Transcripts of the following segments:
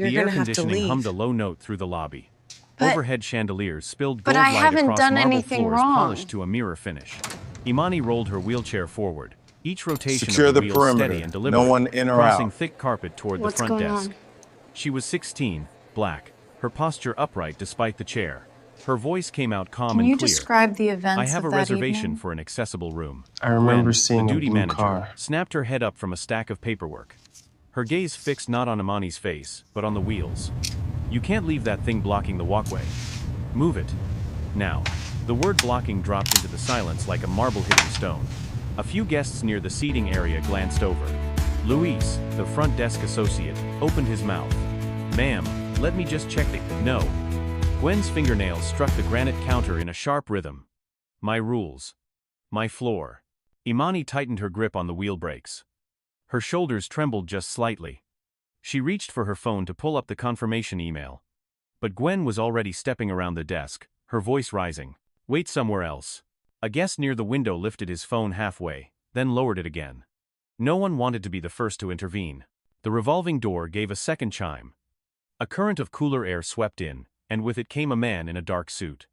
You're The air gonna have to conditioning hummed a leave. low note through the lobby. But- Overhead chandeliers spilled But gold I light haven't across done marble anything floors wrong. polished to a mirror finish. Imani rolled her wheelchair forward, each rotation Secure of the the wheels steady perimeter. and deliberate, No one in or crossing out. thick carpet toward What's the front going desk. on? She was 16, black, her posture upright despite the chair. Her voice came out calm Can and you clear. describe the events I have a of that reservation evening? for an accessible room. I remember Gwen, seeing the a duty blue manager, car. snapped her head up from a stack of paperwork. Her gaze fixed not on Imani's face, but on the wheels. You can't leave that thing blocking the walkway. Move it. Now. The word blocking dropped into the silence like a marble hitting stone. A few guests near the seating area glanced over. Luis, the front desk associate, opened his mouth. Ma'am, let me just check the... No. Gwen's fingernails struck the granite counter in a sharp rhythm. My rules. My floor. Imani tightened her grip on the wheel brakes. Her shoulders trembled just slightly. She reached for her phone to pull up the confirmation email. But Gwen was already stepping around the desk, her voice rising. Wait somewhere else. A guest near the window lifted his phone halfway, then lowered it again. No one wanted to be the first to intervene. The revolving door gave a second chime. A current of cooler air swept in, and with it came a man in a dark suit.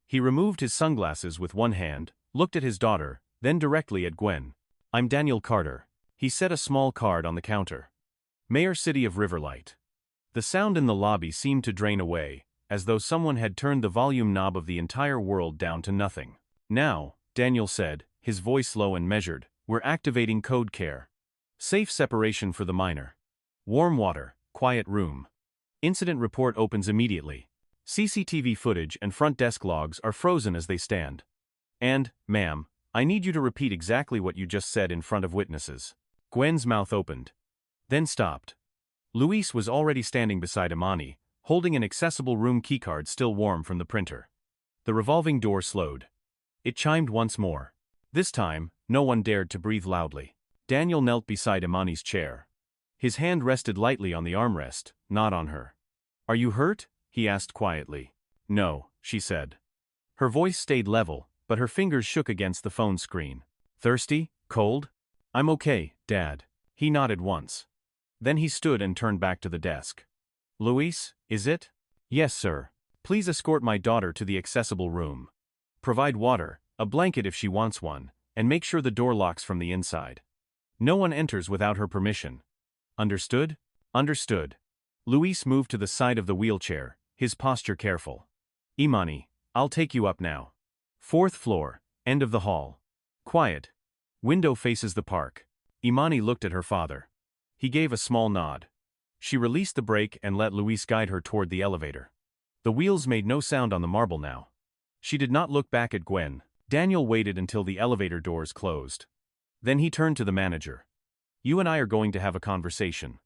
He removed his sunglasses with one hand, looked at his daughter, then directly at Gwen. I'm Daniel Carter. He set a small card on the counter. Mayor City of Riverlight. The sound in the lobby seemed to drain away, as though someone had turned the volume knob of the entire world down to nothing. Now, Daniel said, his voice low and measured, we're activating code care. Safe separation for the minor. Warm water, quiet room. Incident report opens immediately. CCTV footage and front desk logs are frozen as they stand. And, ma'am, I need you to repeat exactly what you just said in front of witnesses. Gwen's mouth opened. Then stopped. Luis was already standing beside Imani, holding an accessible room keycard still warm from the printer. The revolving door slowed. It chimed once more. This time, no one dared to breathe loudly. Daniel knelt beside Imani's chair. His hand rested lightly on the armrest, not on her. Are you hurt? He asked quietly. No, she said. Her voice stayed level, but her fingers shook against the phone screen. Thirsty? Cold? I'm okay, Dad. He nodded once. Then he stood and turned back to the desk. Luis, is it? Yes, sir. Please escort my daughter to the accessible room. Provide water, a blanket if she wants one, and make sure the door locks from the inside. No one enters without her permission. Understood? Understood. Luis moved to the side of the wheelchair, his posture careful. Imani, I'll take you up now. 4th floor, end of the hall. Quiet. Window faces the park. Imani looked at her father. He gave a small nod. She released the brake and let Luis guide her toward the elevator. The wheels made no sound on the marble now. She did not look back at Gwen. Daniel waited until the elevator doors closed. Then he turned to the manager. You and I are going to have a conversation.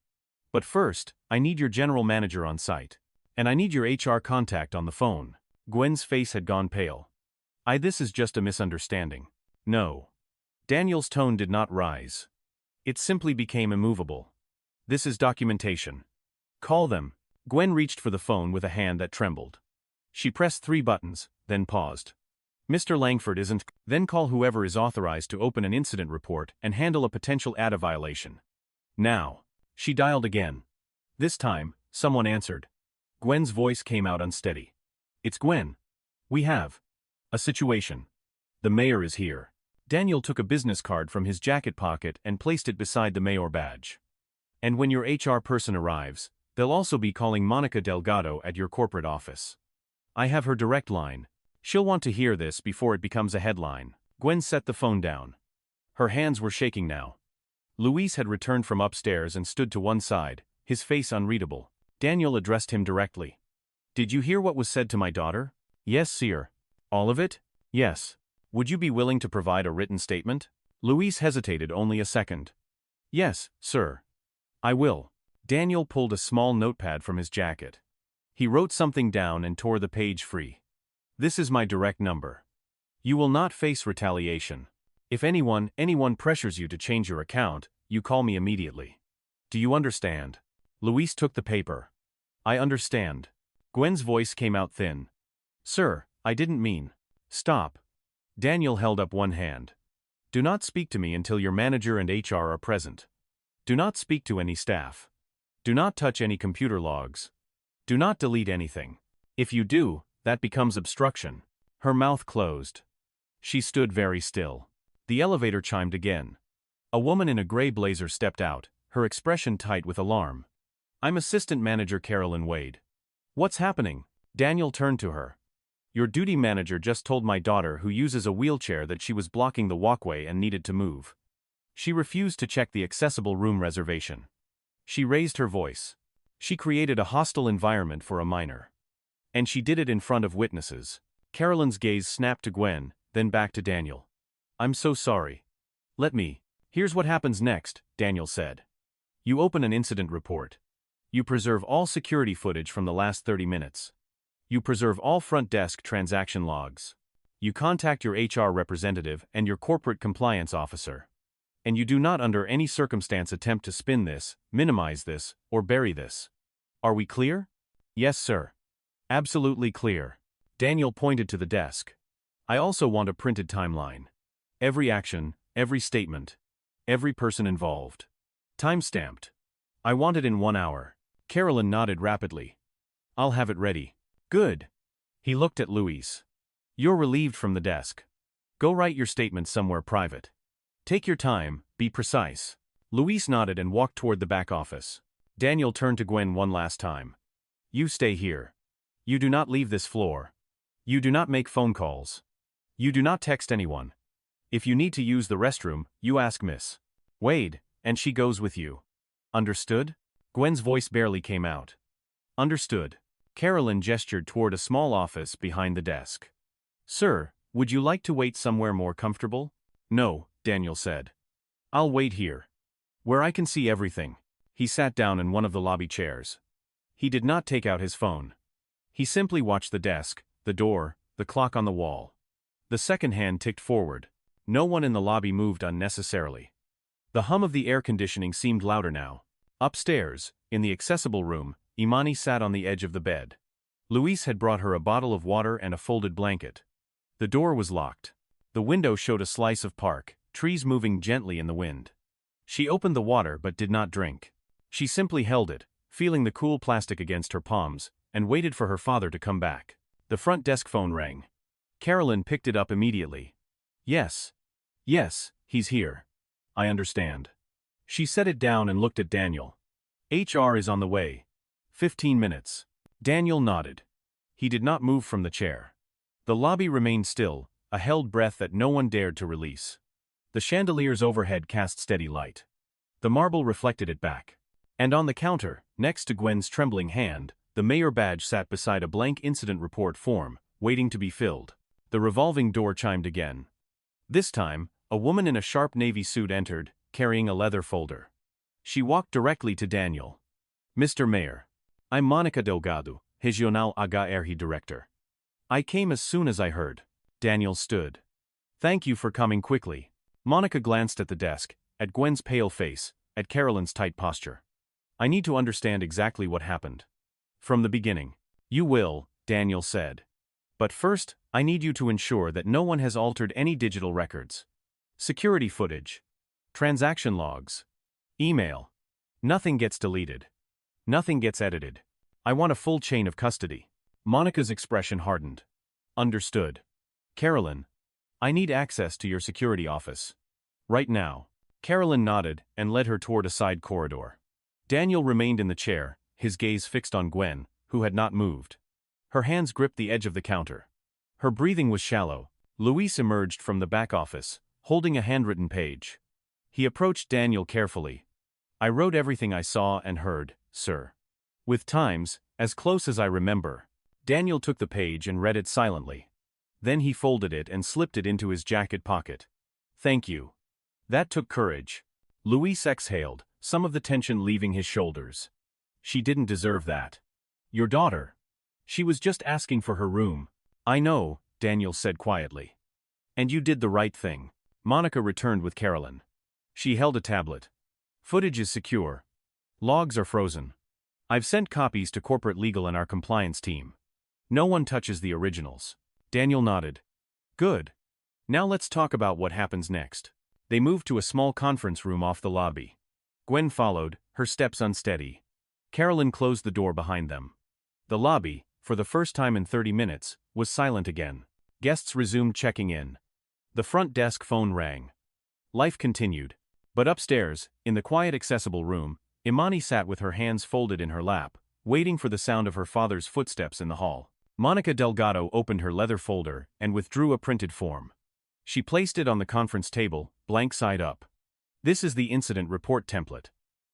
But first, I need your general manager on site. And I need your HR contact on the phone. Gwen's face had gone pale. This is just a misunderstanding. No. Daniel's tone did not rise. It simply became immovable. This is documentation. Call them. Gwen reached for the phone with a hand that trembled. She pressed 3 buttons, then paused. Mr. Langford isn't. Then call whoever is authorized to open an incident report and handle a potential ADA violation. Now. She dialed again. This time, someone answered. Gwen's voice came out unsteady. It's Gwen. We have a situation. The mayor is here. Daniel took a business card from his jacket pocket and placed it beside the mayor badge. And when your HR person arrives, they'll also be calling Monica Delgado at your corporate office. I have her direct line. She'll want to hear this before it becomes a headline. Gwen set the phone down. Her hands were shaking now. Luis had returned from upstairs and stood to one side, his face unreadable. Daniel addressed him directly. Did you hear what was said to my daughter? Yes, sir. All of it? Yes. Would you be willing to provide a written statement? Luis hesitated only a second. Yes, sir. I will. Daniel pulled a small notepad from his jacket. He wrote something down and tore the page free. This is my direct number. You will not face retaliation. If anyone pressures you to change your account, you call me immediately. Do you understand? Luis took the paper. I understand. Gwen's voice came out thin. Sir, I didn't mean. Stop. Daniel held up one hand. Do not speak to me until your manager and HR are present. Do not speak to any staff. Do not touch any computer logs. Do not delete anything. If you do, that becomes obstruction. Her mouth closed. She stood very still. The elevator chimed again. A woman in a gray blazer stepped out, her expression tight with alarm. I'm Assistant Manager Carolyn Wade. What's happening? Daniel turned to her. Your duty manager just told my daughter, who uses a wheelchair, that she was blocking the walkway and needed to move. She refused to check the accessible room reservation. She raised her voice. She created a hostile environment for a minor. And she did it in front of witnesses. Carolyn's gaze snapped to Gwen, then back to Daniel. I'm so sorry. Here's what happens next, Daniel said. You open an incident report. You preserve all security footage from the last 30 minutes. You preserve all front desk transaction logs. You contact your HR representative and your corporate compliance officer. And you do not under any circumstance attempt to spin this, minimize this, or bury this. Are we clear? Yes, sir. Absolutely clear. Daniel pointed to the desk. I also want a printed timeline. Every action, every statement, every person involved. Time-stamped. I want it in 1 hour. Carolyn nodded rapidly. I'll have it ready. Good. He looked at Louise. You're relieved from the desk. Go write your statement somewhere private. Take your time, be precise. Louise nodded and walked toward the back office. Daniel turned to Gwen one last time. You stay here. You do not leave this floor. You do not make phone calls. You do not text anyone. If you need to use the restroom, you ask Miss Wade, and she goes with you. Understood? Gwen's voice barely came out. Understood. Carolyn gestured toward a small office behind the desk. Sir, would you like to wait somewhere more comfortable? No, Daniel said. I'll wait here. Where I can see everything. He sat down in one of the lobby chairs. He did not take out his phone. He simply watched the desk, the door, the clock on the wall. The second hand ticked forward. No one in the lobby moved unnecessarily. The hum of the air conditioning seemed louder now. Upstairs, in the accessible room, Imani sat on the edge of the bed. Luis had brought her a bottle of water and a folded blanket. The door was locked. The window showed a slice of park, trees moving gently in the wind. She opened the water but did not drink. She simply held it, feeling the cool plastic against her palms, and waited for her father to come back. The front desk phone rang. Carolyn picked it up immediately. Yes. Yes, he's here. I understand. She set it down and looked at Daniel. HR is on the way. 15 minutes. Daniel nodded. He did not move from the chair. The lobby remained still, a held breath that no one dared to release. The chandeliers overhead cast steady light. The marble reflected it back. And on the counter, next to Gwen's trembling hand, the mayor badge sat beside a blank incident report form, waiting to be filled. The revolving door chimed again. This time, a woman in a sharp navy suit entered, carrying a leather folder. She walked directly to Daniel. Mr. Mayor. I'm Monica Delgado, Regional HRI Director. I came as soon as I heard. Daniel stood. Thank you for coming quickly. Monica glanced at the desk, at Gwen's pale face, at Carolyn's tight posture. I need to understand exactly what happened. From the beginning. You will, Daniel said. But first, I need you to ensure that no one has altered any digital records. Security footage. Transaction logs. Email. Nothing gets deleted. Nothing gets edited. I want a full chain of custody. Monica's expression hardened. Understood. Carolyn. I need access to your security office. Right now. Carolyn nodded and led her toward a side corridor. Daniel remained in the chair, his gaze fixed on Gwen, who had not moved. Her hands gripped the edge of the counter. Her breathing was shallow. Luis emerged from the back office, holding a handwritten page. He approached Daniel carefully. I wrote everything I saw and heard, sir. With times, as close as I remember. Daniel took the page and read it silently. Then he folded it and slipped it into his jacket pocket. Thank you. That took courage. Luis exhaled, some of the tension leaving his shoulders. She didn't deserve that. Your daughter. She was just asking for her room. I know, Daniel said quietly. And you did the right thing. Monica returned with Carolyn. She held a tablet. Footage is secure. Logs are frozen. I've sent copies to corporate legal and our compliance team. No one touches the originals. Daniel nodded. Good. Now let's talk about what happens next. They moved to a small conference room off the lobby. Gwen followed, her steps unsteady. Carolyn closed the door behind them. The lobby, for the first time in 30 minutes, was silent again. Guests resumed checking in. The front desk phone rang. Life continued. But upstairs, in the quiet accessible room, Imani sat with her hands folded in her lap, waiting for the sound of her father's footsteps in the hall. Monica Delgado opened her leather folder and withdrew a printed form. She placed it on the conference table, blank side up. This is the incident report template.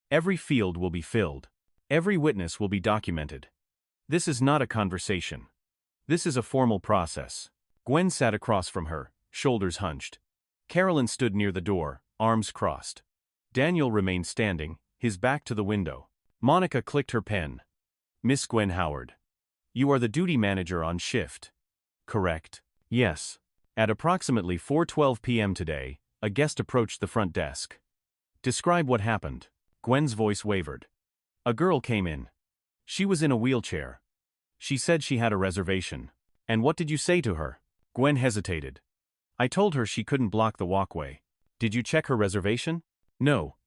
Every field will be filled. Every witness will be documented. This is not a conversation. This is a formal process. Gwen sat across from her, shoulders hunched. Carolyn stood near the door, arms crossed. Daniel remained standing, his back to the window. Monica clicked her pen. Miss Gwen Howard. You are the duty manager on shift. Correct? Yes. At approximately 4:12 p.m. today, a guest approached the front desk. Describe what happened. Gwen's voice wavered. A girl came in. She was in a wheelchair. She said she had a reservation. And what did you say to her? Gwen hesitated. I told her she couldn't block the walkway. Did you check her reservation? No.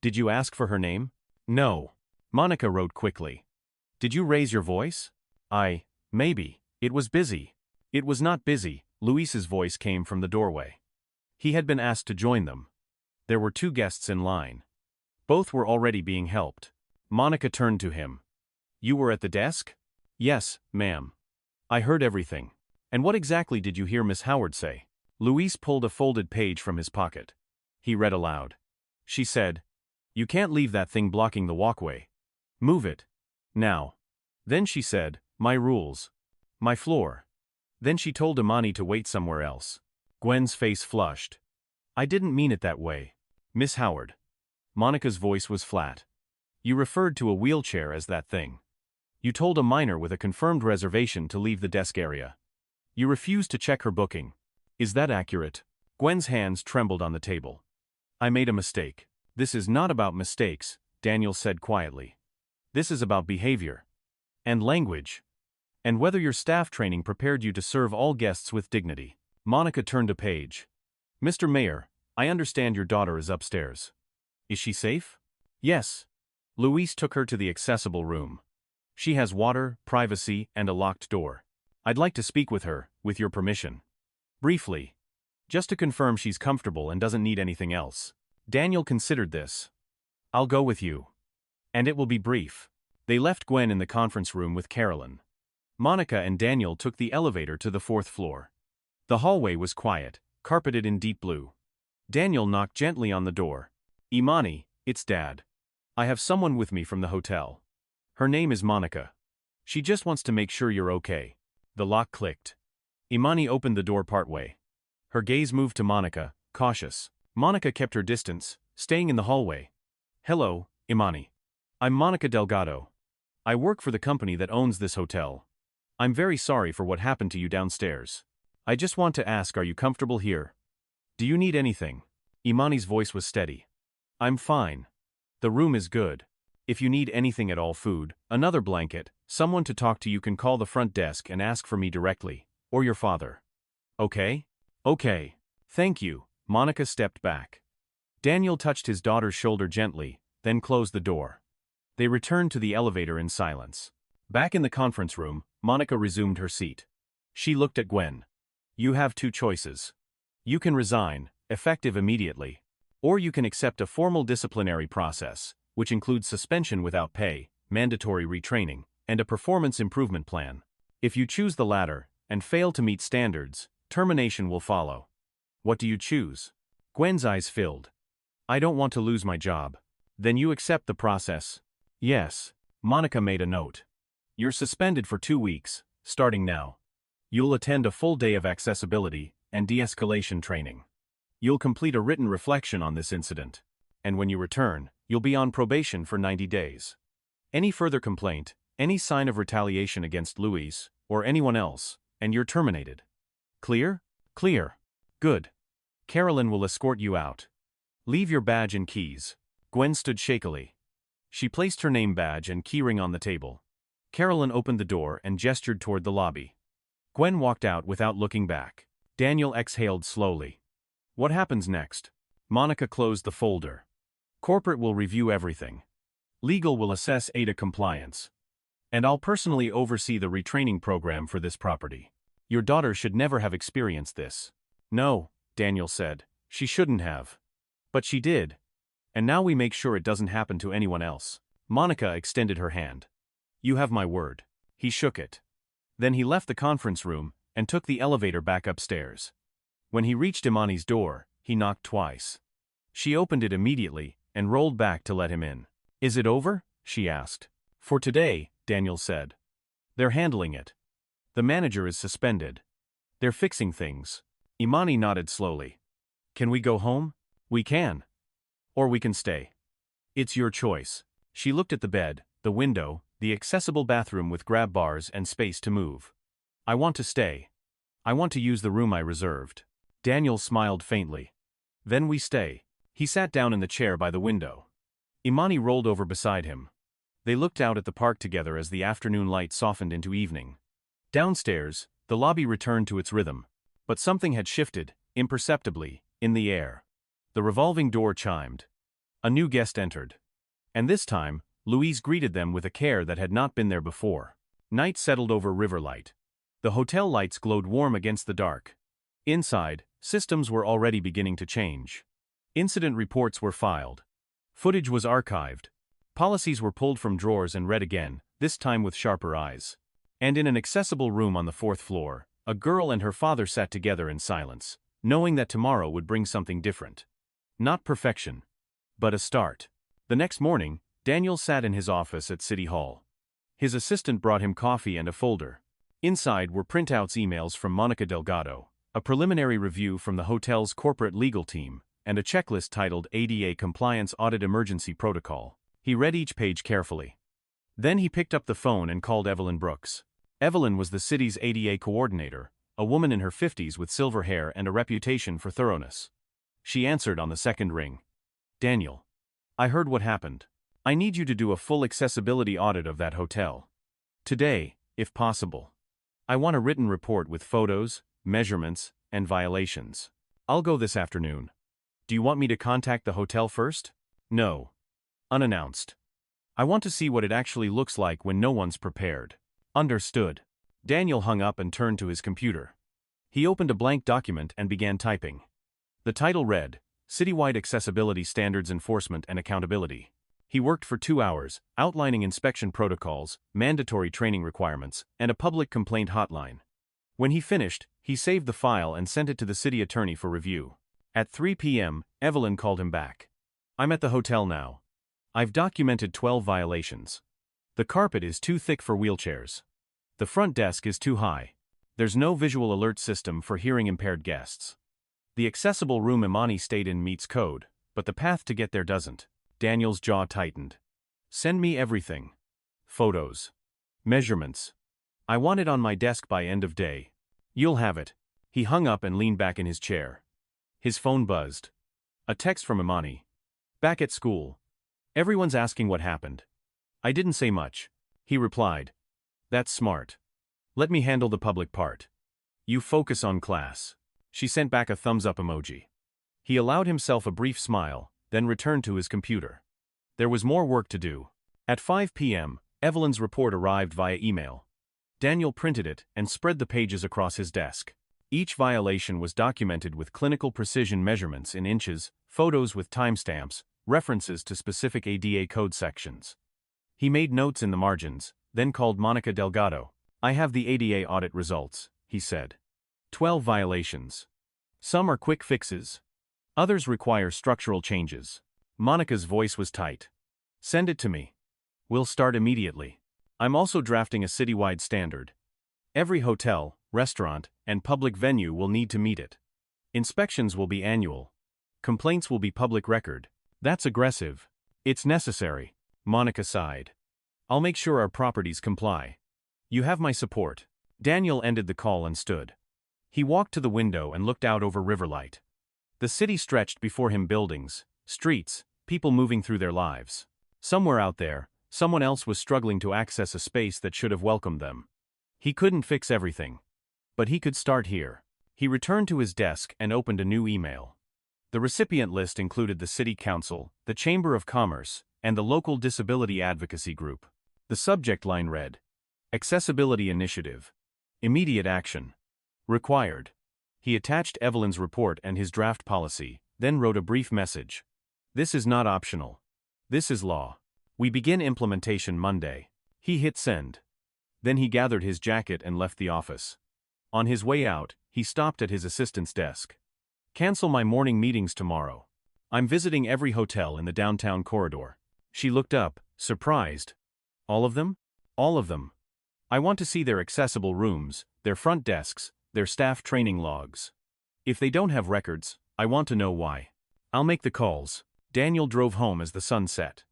Did you ask for her name? No. Monica wrote quickly. Did you raise your voice? Maybe. It was busy. It was not busy, Luis's voice came from the doorway. He had been asked to join them. There were 2 guests in line. Both were already being helped. Monica turned to him. You were at the desk? Yes, ma'am. I heard everything. And what exactly did you hear Miss Howard say? Luis pulled a folded page from his pocket. He read aloud. She said, you can't leave that thing blocking the walkway. Move it. Now. Then she said, my rules. My floor. Then she told Imani to wait somewhere else. Gwen's face flushed. I didn't mean it that way. Miss Howard. Monica's voice was flat. You referred to a wheelchair as that thing. You told a minor with a confirmed reservation to leave the desk area. You refused to check her booking. Is that accurate? Gwen's hands trembled on the table. I made a mistake. This is not about mistakes, Daniel said quietly. This is about behavior. And language. And whether your staff training prepared you to serve all guests with dignity. Monica turned a page. Mr. Mayor, I understand your daughter is upstairs. Is she safe? Yes. Luis took her to the accessible room. She has water, privacy, and a locked door. I'd like to speak with her, with your permission. Briefly. Just to confirm she's comfortable and doesn't need anything else. Daniel considered this. I'll go with you. And it will be brief. They left Gwen in the conference room with Carolyn. Monica and Daniel took the elevator to the 4th floor. The hallway was quiet, carpeted in deep blue. Daniel knocked gently on the door. Imani, it's Dad. I have someone with me from the hotel. Her name is Monica. She just wants to make sure you're okay. The lock clicked. Imani opened the door partway. Her gaze moved to Monica, cautious. Monica kept her distance, staying in the hallway. Hello, Imani. I'm Monica Delgado. I work for the company that owns this hotel. I'm very sorry for what happened to you downstairs. I just want to ask, are you comfortable here? Do you need anything? Imani's voice was steady. I'm fine. The room is good. If you need anything at all, food, another blanket, someone to talk to, you can call the front desk and ask for me directly, or your father. Okay? Okay. Thank you. Monica stepped back. Daniel touched his daughter's shoulder gently, then closed the door. They returned to the elevator in silence. Back in the conference room, Monica resumed her seat. She looked at Gwen. You have 2 choices. You can resign, effective immediately. Or you can accept a formal disciplinary process, which includes suspension without pay, mandatory retraining, and a performance improvement plan. If you choose the latter, and fail to meet standards, termination will follow. What do you choose? Gwen's eyes filled. I don't want to lose my job. Then you accept the process? Yes. Monica made a note. You're suspended for 2 weeks, starting now. You'll attend a full day of accessibility and de-escalation training. You'll complete a written reflection on this incident. And when you return, you'll be on probation for 90 days. Any further complaint, any sign of retaliation against Luis, or anyone else, and you're terminated. Clear? Clear. Good. Carolyn will escort you out. Leave your badge and keys. Gwen stood shakily. She placed her name badge and keyring on the table. Carolyn opened the door and gestured toward the lobby. Gwen walked out without looking back. Daniel exhaled slowly. What happens next? Monica closed the folder. Corporate will review everything. Legal will assess Ada compliance. And I'll personally oversee the retraining program for this property. Your daughter should never have experienced this. No, Daniel said, she shouldn't have. But she did. And now we make sure it doesn't happen to anyone else. Monica extended her hand. You have my word. He shook it. Then he left the conference room and took the elevator back upstairs. When he reached Imani's door, he knocked twice. She opened it immediately and rolled back to let him in. Is it over? She asked. For today, Daniel said. They're handling it. The manager is suspended. They're fixing things. Imani nodded slowly. Can we go home? We can. Or we can stay. It's your choice. She looked at the bed, the window, the accessible bathroom with grab bars and space to move. I want to stay. I want to use the room I reserved. Daniel smiled faintly. Then we stay. He sat down in the chair by the window. Imani rolled over beside him. They looked out at the park together as the afternoon light softened into evening. Downstairs, the lobby returned to its rhythm. But something had shifted, imperceptibly, in the air. The revolving door chimed. A new guest entered. And this time, Louise greeted them with a care that had not been there before. Night settled over Riverlight. The hotel lights glowed warm against the dark. Inside, systems were already beginning to change. Incident reports were filed. Footage was archived. Policies were pulled from drawers and read again, this time with sharper eyes. And in an accessible room on the 4th floor, a girl and her father sat together in silence, knowing that tomorrow would bring something different. Not perfection, but a start. The next morning, Daniel sat in his office at City Hall. His assistant brought him coffee and a folder. Inside were printouts emails from Monica Delgado, a preliminary review from the hotel's corporate legal team, and a checklist titled ADA Compliance Audit Emergency Protocol. He read each page carefully. Then he picked up the phone and called Evelyn Brooks. Evelyn was the city's ADA coordinator, a woman in her 50s with silver hair and a reputation for thoroughness. She answered on the second ring. Daniel. I heard what happened. I need you to do a full accessibility audit of that hotel. Today, if possible. I want a written report with photos, measurements, and violations. I'll go this afternoon. Do you want me to contact the hotel first? No. Unannounced. I want to see what it actually looks like when no one's prepared. Understood. Daniel hung up and turned to his computer. He opened a blank document and began typing. The title read, Citywide Accessibility Standards Enforcement and Accountability. He worked for 2 hours, outlining inspection protocols, mandatory training requirements, and a public complaint hotline. When he finished, he saved the file and sent it to the city attorney for review. At 3 p.m., Evelyn called him back. I'm at the hotel now. I've documented 12 violations. The carpet is too thick for wheelchairs. The front desk is too high. There's no visual alert system for hearing-impaired guests. The accessible room Imani stayed in meets code, but the path to get there doesn't. Daniel's jaw tightened. Send me everything. Photos. Measurements. I want it on my desk by end of day. You'll have it. He hung up and leaned back in his chair. His phone buzzed. A text from Imani. Back at school. Everyone's asking what happened. I didn't say much. He replied. That's smart. Let me handle the public part. You focus on class. She sent back a thumbs-up emoji. He allowed himself a brief smile, then returned to his computer. There was more work to do. At 5 p.m., Evelyn's report arrived via email. Daniel printed it and spread the pages across his desk. Each violation was documented with clinical precision measurements in inches, photos with timestamps, references to specific ADA code sections. He made notes in the margins, then called Monica Delgado. I have the ADA audit results, he said. 12 violations. Some are quick fixes. Others require structural changes. Monica's voice was tight. Send it to me. We'll start immediately. I'm also drafting a citywide standard. Every hotel, restaurant, and public venue will need to meet it. Inspections will be annual. Complaints will be public record. That's aggressive. It's necessary. Monica sighed. I'll make sure our properties comply. You have my support. Daniel ended the call and stood. He walked to the window and looked out over Riverlight. The city stretched before him, buildings, streets, people moving through their lives. Somewhere out there, someone else was struggling to access a space that should have welcomed them. He couldn't fix everything. But he could start here. He returned to his desk and opened a new email. The recipient list included the City Council, the Chamber of Commerce, and the local disability advocacy group. The subject line read, Accessibility Initiative. Immediate action. Required. He attached Evelyn's report and his draft policy, then wrote a brief message. This is not optional. This is law. We begin implementation Monday. He hit send. Then he gathered his jacket and left the office. On his way out, he stopped at his assistant's desk. Cancel my morning meetings tomorrow. I'm visiting every hotel in the downtown corridor. She looked up, surprised. All of them? All of them. I want to see their accessible rooms, their front desks, their staff training logs. If they don't have records, I want to know why. I'll make the calls. Daniel drove home as the sun set.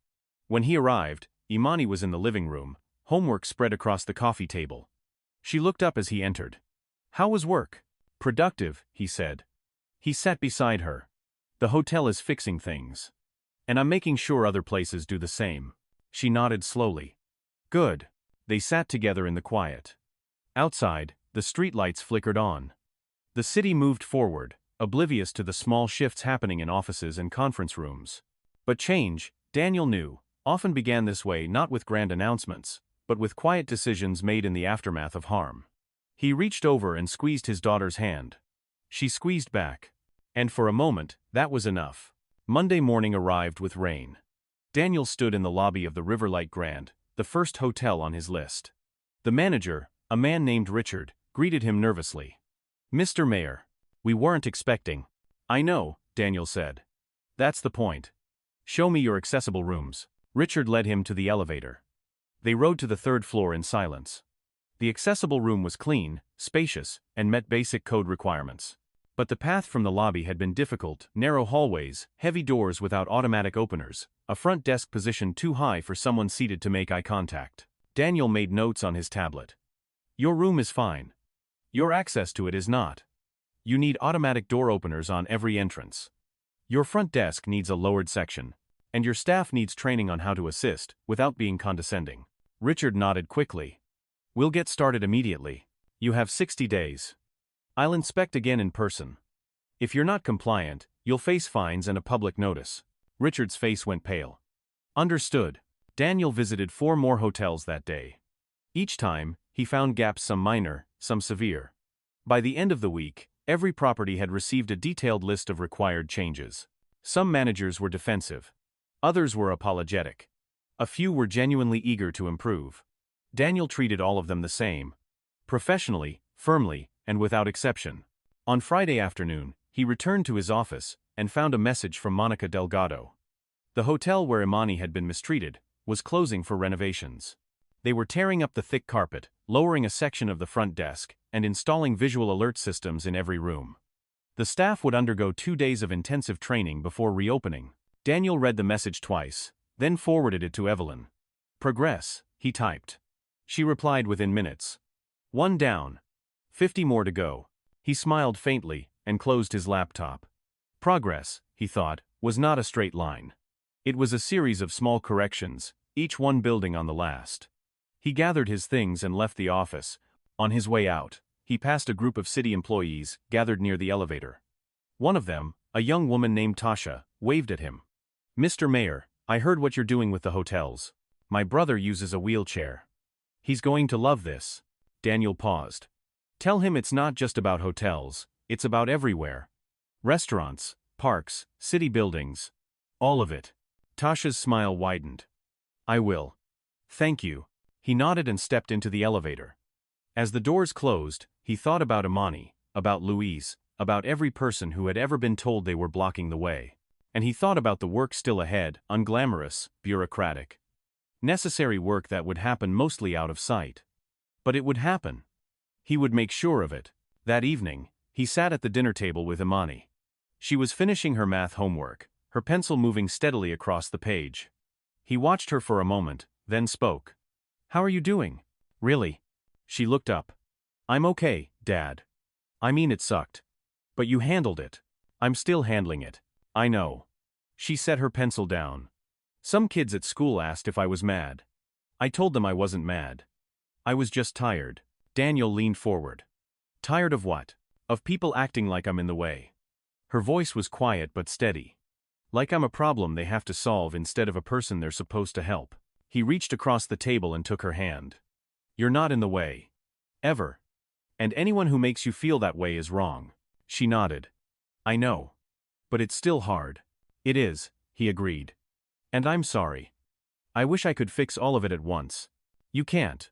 When he arrived, Imani was in the living room, homework spread across the coffee table. She looked up as he entered. How was work? Productive, he said. He sat beside her. The hotel is fixing things. And I'm making sure other places do the same. She nodded slowly. Good. They sat together in the quiet. Outside, the streetlights flickered on. The city moved forward, oblivious to the small shifts happening in offices and conference rooms. But change, Daniel knew, often began this way not with grand announcements, but with quiet decisions made in the aftermath of harm. He reached over and squeezed his daughter's hand. She squeezed back. And for a moment, that was enough. Monday morning arrived with rain. Daniel stood in the lobby of the Riverlight Grand, the first hotel on his list. The manager, a man named Richard, greeted him nervously. Mr. Mayor, we weren't expecting. I know, Daniel said. That's the point. Show me your accessible rooms. Richard led him to the elevator. They rode to the third floor in silence. The accessible room was clean, spacious, and met basic code requirements. But the path from the lobby had been difficult, narrow hallways, heavy doors without automatic openers, a front desk positioned too high for someone seated to make eye contact. Daniel made notes on his tablet. Your room is fine. Your access to it is not. You need automatic door openers on every entrance. Your front desk needs a lowered section. And your staff needs training on how to assist, without being condescending. Richard nodded quickly. We'll get started immediately. You have 60 days. I'll inspect again in person. If you're not compliant, you'll face fines and a public notice. Richard's face went pale. Understood. Daniel visited 4 more hotels that day. Each time, he found gaps, some minor, some severe. By the end of the week, every property had received a detailed list of required changes. Some managers were defensive. Others were apologetic. A few were genuinely eager to improve. Daniel treated all of them the same. Professionally, firmly, and without exception. On Friday afternoon, he returned to his office and found a message from Monica Delgado. The hotel where Imani had been mistreated was closing for renovations. They were tearing up the thick carpet, lowering a section of the front desk, and installing visual alert systems in every room. The staff would undergo 2 days of intensive training before reopening. Daniel read the message twice, then forwarded it to Evelyn. Progress, he typed. She replied within minutes. 1 down. 50 more to go. He smiled faintly and closed his laptop. Progress, he thought, was not a straight line. It was a series of small corrections, each one building on the last. He gathered his things and left the office. On his way out, he passed a group of city employees gathered near the elevator. One of them, a young woman named Tasha, waved at him. Mr. Mayor, I heard what you're doing with the hotels. My brother uses a wheelchair. He's going to love this. Daniel paused. Tell him it's not just about hotels, it's about everywhere. Restaurants, parks, city buildings. All of it. Tasha's smile widened. I will. Thank you. He nodded and stepped into the elevator. As the doors closed, he thought about Imani, about Louise, about every person who had ever been told they were blocking the way. And he thought about the work still ahead, unglamorous, bureaucratic. Necessary work that would happen mostly out of sight. But it would happen. He would make sure of it. That evening, he sat at the dinner table with Imani. She was finishing her math homework, her pencil moving steadily across the page. He watched her for a moment, then spoke. How are you doing? Really? She looked up. I'm okay, Dad. I mean, it sucked. But you handled it. I'm still handling it. I know. She set her pencil down. Some kids at school asked if I was mad. I told them I wasn't mad. I was just tired. Daniel leaned forward. Tired of what? Of people acting like I'm in the way. Her voice was quiet but steady. Like I'm a problem they have to solve instead of a person they're supposed to help. He reached across the table and took her hand. You're not in the way. Ever. And anyone who makes you feel that way is wrong. She nodded. I know. But it's still hard. It is, he agreed. And I'm sorry. I wish I could fix all of it at once. You can't.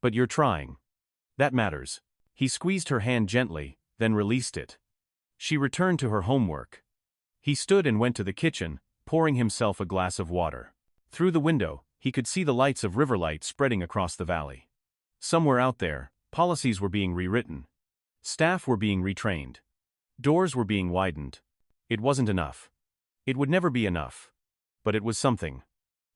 But you're trying. That matters. He squeezed her hand gently, then released it. She returned to her homework. He stood and went to the kitchen, pouring himself a glass of water. Through the window, he could see the lights of Riverlight spreading across the valley. Somewhere out there, policies were being rewritten. Staff were being retrained. Doors were being widened. It wasn't enough. It would never be enough. But it was something.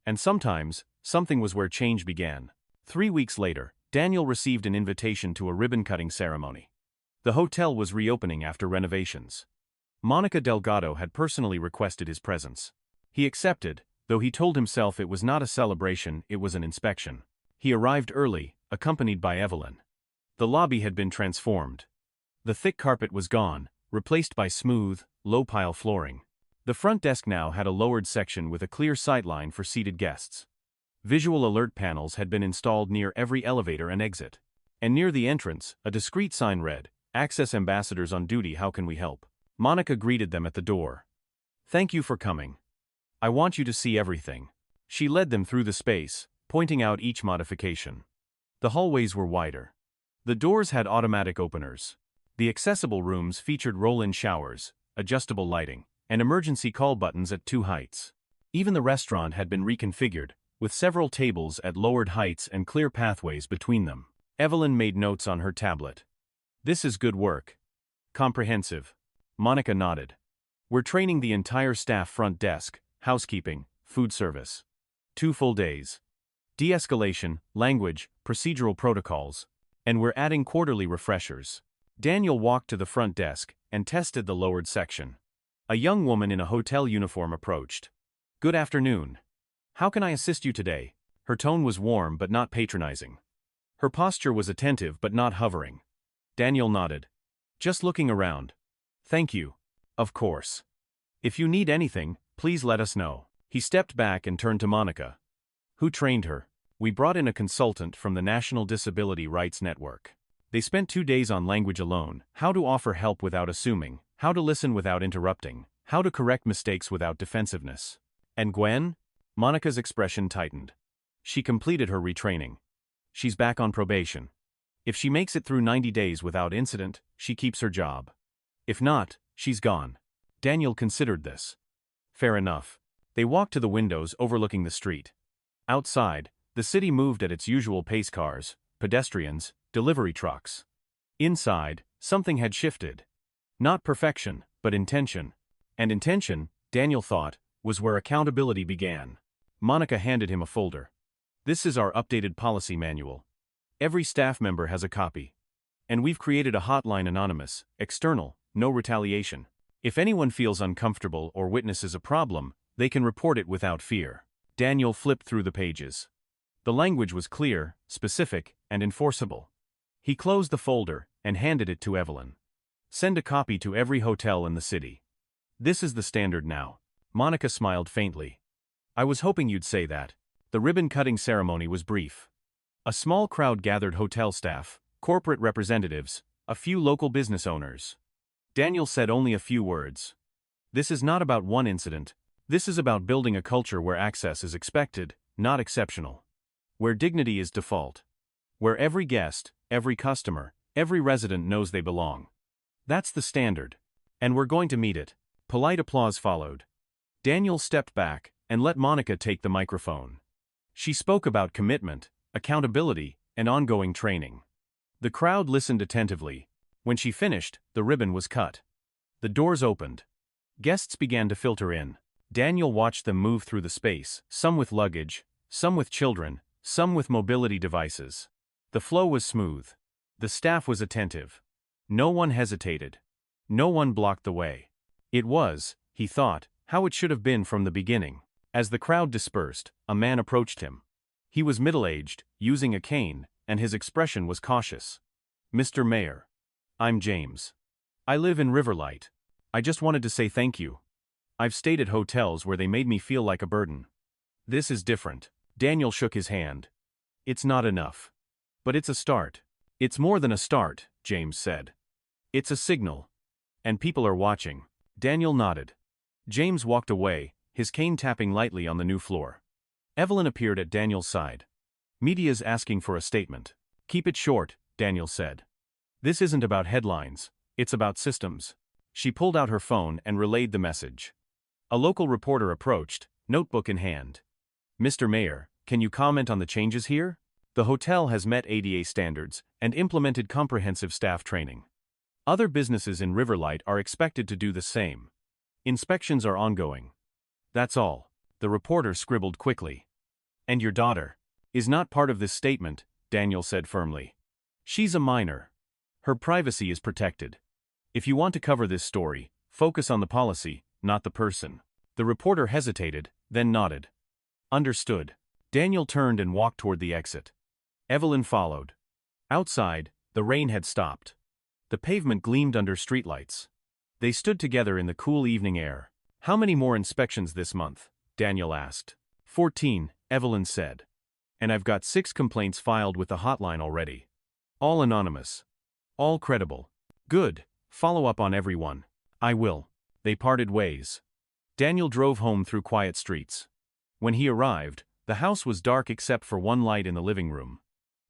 And sometimes, something was where change began. 3 weeks later, Daniel received an invitation to a ribbon-cutting ceremony. The hotel was reopening after renovations. Monica Delgado had personally requested his presence. He accepted, though he told himself it was not a celebration, it was an inspection. He arrived early, accompanied by Evelyn. The lobby had been transformed. The thick carpet was gone, replaced by smooth, low-pile flooring. The front desk now had a lowered section with a clear sightline for seated guests. Visual alert panels had been installed near every elevator and exit. And near the entrance, a discreet sign read, Access Ambassadors on duty, how can we help? Monica greeted them at the door. Thank you for coming. I want you to see everything. She led them through the space, pointing out each modification. The hallways were wider. The doors had automatic openers. The accessible rooms featured roll-in showers, adjustable lighting, and emergency call buttons at 2 heights. Even the restaurant had been reconfigured, with several tables at lowered heights and clear pathways between them. Evelyn made notes on her tablet. This is good work. Comprehensive. Monica nodded. We're training the entire staff, front desk, housekeeping, food service. 2 full days. De-escalation, language, procedural protocols. And we're adding quarterly refreshers. Daniel walked to the front desk and tested the lowered section. A young woman in a hotel uniform approached. Good afternoon. How can I assist you today? Her tone was warm but not patronizing. Her posture was attentive but not hovering. Daniel nodded. Just looking around. Thank you. Of course. If you need anything, please let us know. He stepped back and turned to Monica. Who trained her? We brought in a consultant from the National Disability Rights Network. They spent 2 days on language alone, how to offer help without assuming, how to listen without interrupting, how to correct mistakes without defensiveness. And Gwen? Monica's expression tightened. She completed her retraining. She's back on probation. If she makes it through 90 days without incident, she keeps her job. If not, she's gone. Daniel considered this. Fair enough. They walked to the windows overlooking the street. Outside, the city moved at its usual pace: cars, pedestrians, delivery trucks. Inside, something had shifted. Not perfection, but intention. And intention, Daniel thought, was where accountability began. Monica handed him a folder. This is our updated policy manual. Every staff member has a copy. And we've created a hotline, anonymous, external, no retaliation. If anyone feels uncomfortable or witnesses a problem, they can report it without fear. Daniel flipped through the pages. The language was clear, specific, and enforceable. He closed the folder and handed it to Evelyn. Send a copy to every hotel in the city. This is the standard now. Monica smiled faintly. I was hoping you'd say that. The ribbon-cutting ceremony was brief. A small crowd gathered: hotel staff, corporate representatives, a few local business owners. Daniel said only a few words. This is not about one incident. This is about building a culture where access is expected, not exceptional. Where dignity is default. Where every guest, every customer, every resident knows they belong. That's the standard. And we're going to meet it. Polite applause followed. Daniel stepped back and let Monica take the microphone. She spoke about commitment, accountability, and ongoing training. The crowd listened attentively. When she finished, the ribbon was cut. The doors opened. Guests began to filter in. Daniel watched them move through the space, some with luggage, some with children, some with mobility devices. The flow was smooth. The staff was attentive. No one hesitated. No one blocked the way. It was, he thought, how it should have been from the beginning. As the crowd dispersed, a man approached him. He was middle-aged, using a cane, and his expression was cautious. Mr. Mayor. I'm James. I live in Riverlight. I just wanted to say thank you. I've stayed at hotels where they made me feel like a burden. This is different. Daniel shook his hand. It's not enough. But it's a start. It's more than a start, James said. It's a signal. And people are watching. Daniel nodded. James walked away, his cane tapping lightly on the new floor. Evelyn appeared at Daniel's side. Media's asking for a statement. Keep it short, Daniel said. This isn't about headlines, it's about systems. She pulled out her phone and relayed the message. A local reporter approached, notebook in hand. Mr. Mayor, can you comment on the changes here? The hotel has met ADA standards and implemented comprehensive staff training. Other businesses in Riverlight are expected to do the same. Inspections are ongoing. That's all. The reporter scribbled quickly. And your daughter is not part of this statement, Daniel said firmly. She's a minor. Her privacy is protected. If you want to cover this story, focus on the policy, not the person. The reporter hesitated, then nodded. Understood. Daniel turned and walked toward the exit. Evelyn followed. Outside, the rain had stopped. The pavement gleamed under streetlights. They stood together in the cool evening air. How many more inspections this month? Daniel asked. 14, Evelyn said. And I've got 6 complaints filed with the hotline already. All anonymous. All credible. Good. Follow up on everyone. I will. They parted ways. Daniel drove home through quiet streets. When he arrived, the house was dark except for one light in the living room.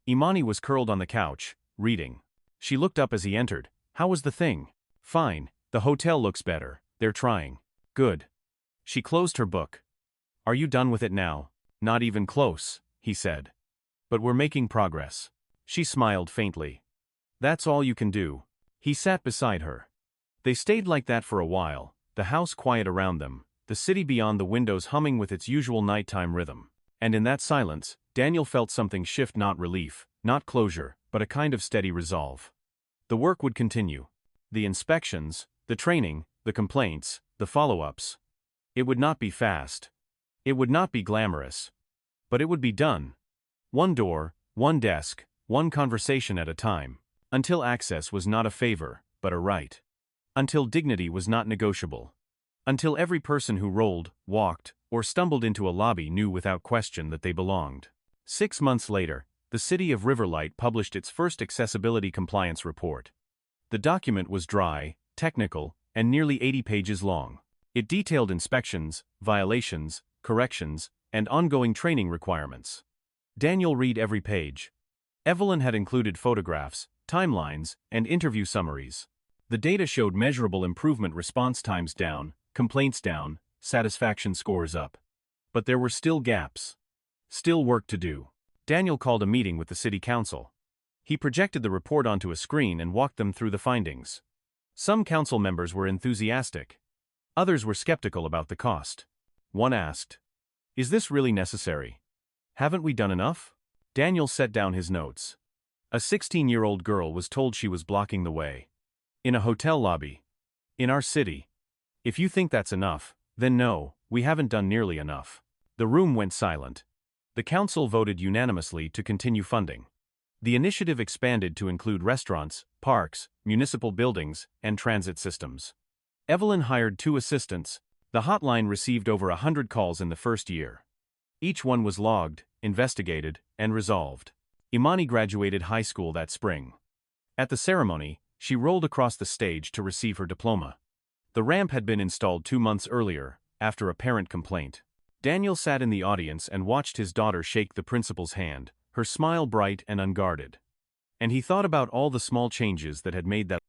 Imani was curled on the couch, reading. She looked up as he entered. How was the thing? Fine. The hotel looks better. They're trying. Good. She closed her book. Are you done with it now? Not even close, he said. But we're making progress. She smiled faintly. That's all you can do. He sat beside her. They stayed like that for a while, the house quiet around them, the city beyond the windows humming with its usual nighttime rhythm. And in that silence, Daniel felt something shift, not relief, not closure, but a kind of steady resolve. The work would continue. The inspections, the training, the complaints, the follow-ups. It would not be fast. It would not be glamorous. But it would be done. One door, one desk, one conversation at a time. Until access was not a favor, but a right. Until dignity was not negotiable. Until every person who rolled, walked, or stumbled into a lobby knew without question that they belonged. 6 months later, the city of Riverlight published its first accessibility compliance report. The document was dry, technical, and nearly 80 pages long. It detailed inspections, violations, corrections, and ongoing training requirements. Daniel read every page. Evelyn had included photographs, timelines, and interview summaries. The data showed measurable improvement, response times down, complaints down, satisfaction scores up. But there were still gaps. Still work to do. Daniel called a meeting with the city council. He projected the report onto a screen and walked them through the findings. Some council members were enthusiastic. Others were skeptical about the cost. One asked, "Is this really necessary? Haven't we done enough?" Daniel set down his notes. A 16-year-old girl was told she was blocking the way. In a hotel lobby. In our city. If you think that's enough, then no, we haven't done nearly enough. The room went silent. The council voted unanimously to continue funding. The initiative expanded to include restaurants, parks, municipal buildings, and transit systems. Evelyn hired 2 assistants. The hotline received over 100 calls in the first year. Each one was logged, investigated, and resolved. Imani graduated high school that spring. At the ceremony, she rolled across the stage to receive her diploma. The ramp had been installed 2 months earlier, after a parent complaint. Daniel sat in the audience and watched his daughter shake the principal's hand, her smile bright and unguarded. And he thought about all the small changes that had made that